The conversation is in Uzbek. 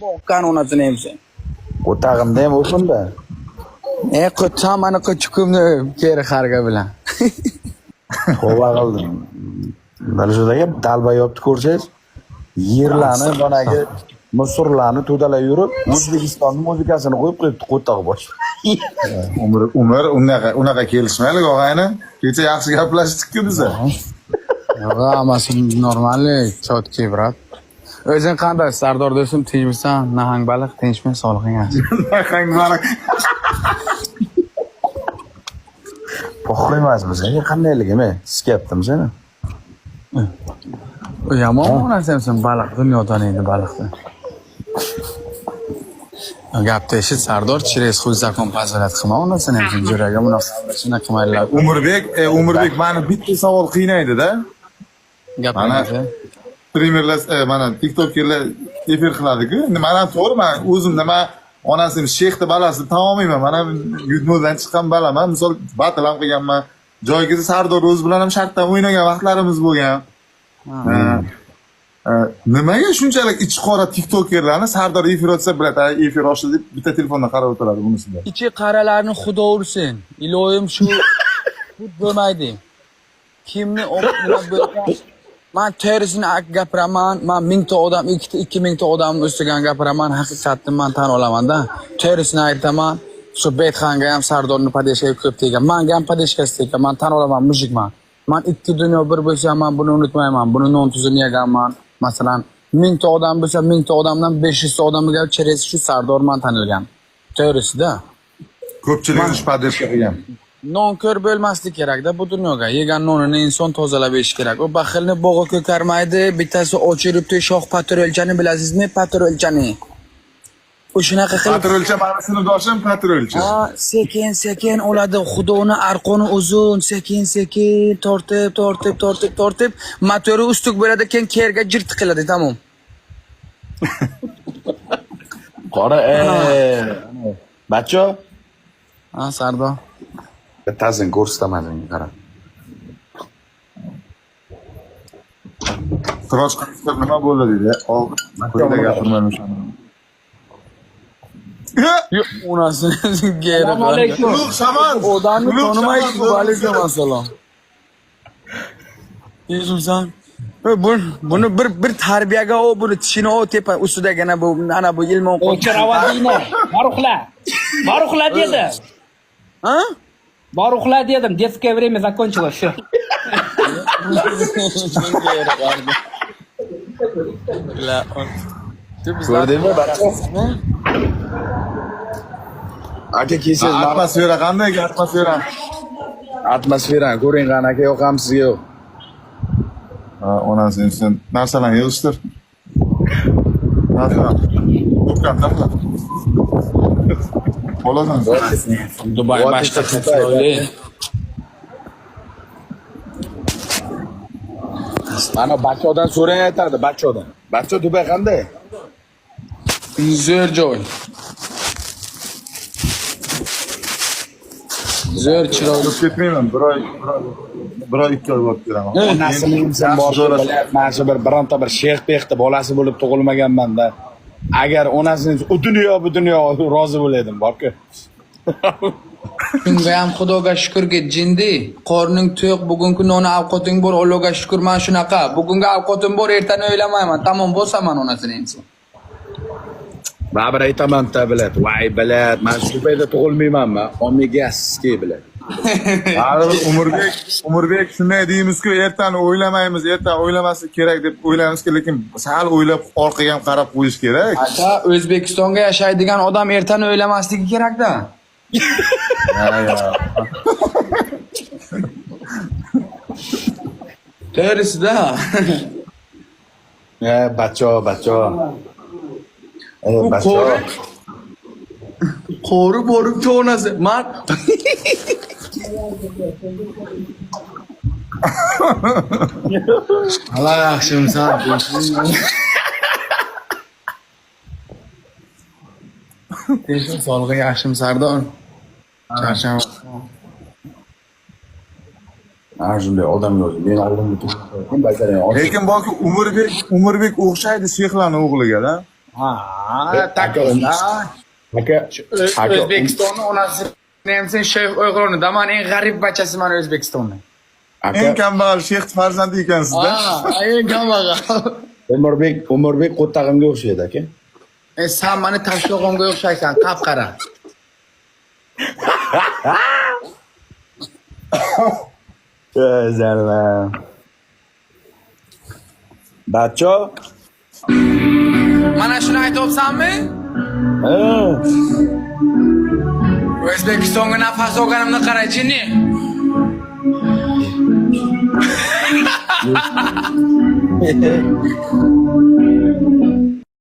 boqqan onasini ham sen. O'tag'imda ham o'pinda. Qo'cham mana qo'chukimni keri qarga bilan. Tova qildim. Dalshudagi dalbayobni ko'rsangiz, yerlarni bonagi musurlarni to'dalab yurib, O'zbekistonning muzikasini qo'yib qo'yibdi qo'tog'i bosh. Umr unaqa kelishmaylik og'ayni. Kecha yaxshi gaplashdik-ku biz. Yo'q, hammasi normalniy, chotki, brat. O'zing qanday? Sardor do'stim, tinchmisan? Nahang baliq, tinchmi? Sog'lig'ing yaxshi. Nahang baliq. Po'xlaymiz biz. Qandayligimi? Sizyaptimi seni? Yomon narsa baliq dunyodan edi baliqni. Gapni eshit, Sardor через хуй закон позволяет qilma onasini ham jo'raga bunaqa shuna qilmaylar. Umurbek mani bitta savol qiynaydi-da. Mana streamerlar mana TikTokerlar efir qiladi-ku. Mana to'g'ri, men o'zim nima onasini shexni balasini tamomayman. Mana yudmodan chiqqan balaman. Misol battle ham qilganman. Joyga Sardor o'zi bilan ham shartdan o'ynagan vaqtlarimiz bo'lgan. Nimaga shunchalik ichi qora TikTokerlarni Sardor efir o'tsa biladi, efir ochdi deb bitta telefondan qarab o'tiradi bunisiga. Ichi qaralarni xudo ursin. Iloyim shu bo'lmaydi. Kimni o'qilab bo'lgan. Men terisini gapiraman. Men 1000 ta odam, 2000 ta odamni ustidan gapiraman. Haqiqatni men tan olaman-da. Terisini aytaman. Shu Betxanga ham Sardorni padeshga ko'p tegan. Menga ham padeshkasi tegan. Men tan olaman, mujikman. Men ikki dunyo bir bo'lsa, men buni unutmayman. Buni non tuzini yeganman. Masalan, 1000 ta odam bo'lsa, 1000 ta odamdan 500 ta odamga cheresi shu Sardor man tanilgan. To'g'risida. Ko'pchilik ish padeshga qilgan. Non ko'r bo'lmaslik kerak-da bu dunyoga. Yegan nonini inson tozalab yeyish kerak. U baxilni bog'i ko'karmaydi. Bittasi ochiribdi shoh patrolchani bilasizmi? Patrolchani. U shunaqa qilib patrolcha mani sinfdoshim patrolcha. Sekin oladi. Xudoni arqoni uzun, sekin tortib, motori ustuk bo'ladi, keyin kerga jirt qiladi, tamom. Qora, Bacho? Sardor. Bittazini ko'rsatamading, qara. Trosh qilib nima bo'ldi deydi. Qo'yda gapirmayman shuni. Yo'q, onasini geri. Ulug' shaman. Odamni tonimaydi, alaykum assalom. Yuzimsan. Buni bir tarbiyaga buni tishini tepa ustidagina bu ana bu ilmon qo'yib. O'chiravadinglar. Baruxla dedi. Ha? Baruxla dedim. Детское время закончилось, всё. Ko'rdingmi, Bacho? Aka kesiz, Atmosfera qanday atmosfera? Atmosfera ko'ring qani aka, yoqam sizga yo'q. Onasi sen narsalarni yig'ishtir. Narsa. To'pkamda. Bo'lasan. Dubay boshqa chiroyli. Mana Bachodan so'rang aytadi, Bachodan. Bacho Dubay qanday? Zo'r joy. Zo'r chiroyli. Ketmayman. Bir oy 2 oy bo'lib kelaman. Onasini sen mana shu bironta bir sheyx-peyxda bolasi bo'lib tug'ilmaganman-da. Agar onasini bu dunyo rozi bo'lardim, borku. Shunga ham Xudoga shukrga jindi. Qorning to'q, bugungi noni ovqating bor, Allohga shukr. Men shunaqa. Bugungi ovqatim bor, ertani o'ylamayman. Tamom bo'lsaman onasini inson. Baribir aytaman-da biladi. Voy biladi, men shu paytda tug'ilmaymanmi? Omegaski biladi. Umurbek shunday deymiz-ku, ertani o'ylamaymiz, erta o'ylamaslik kerak deb o'ylaymiz-ku, lekin sal o'ylab orqaga ham qarab qo'yish kerak. Aka, O'zbekistonga yashaydigan odam ertani o'ylamasligi kerak-da. To'g'risida. Bacho. Bacho. Qo'ri borib to'nasi. Men Allah yaxshimisan. Tinchlik sog'lig'i yaxshimi Sardor? Charcham. Shunday odam yo'q. Men oldimda turibman. Lekin balki Umurbek o'xshaydi sheyxlarning o'g'liga-da. Aka, aka, O'zbekistonni onasini ham sen shayx Uyg'urni. Man eng g'arib bachasiman O'zbekistonni. Eng kambag'al shayx farzandi ekansizda. Eng kambag'al. Umurbek qo'ttag'imga o'xshaydi aka. Sen meni tashlog'imga o'xshaysan, qap-qara. Zalva. Bacho? Mana shuni aytyapsanmi? Ha. O'zbekistonga nafas olganimni qara, jinni.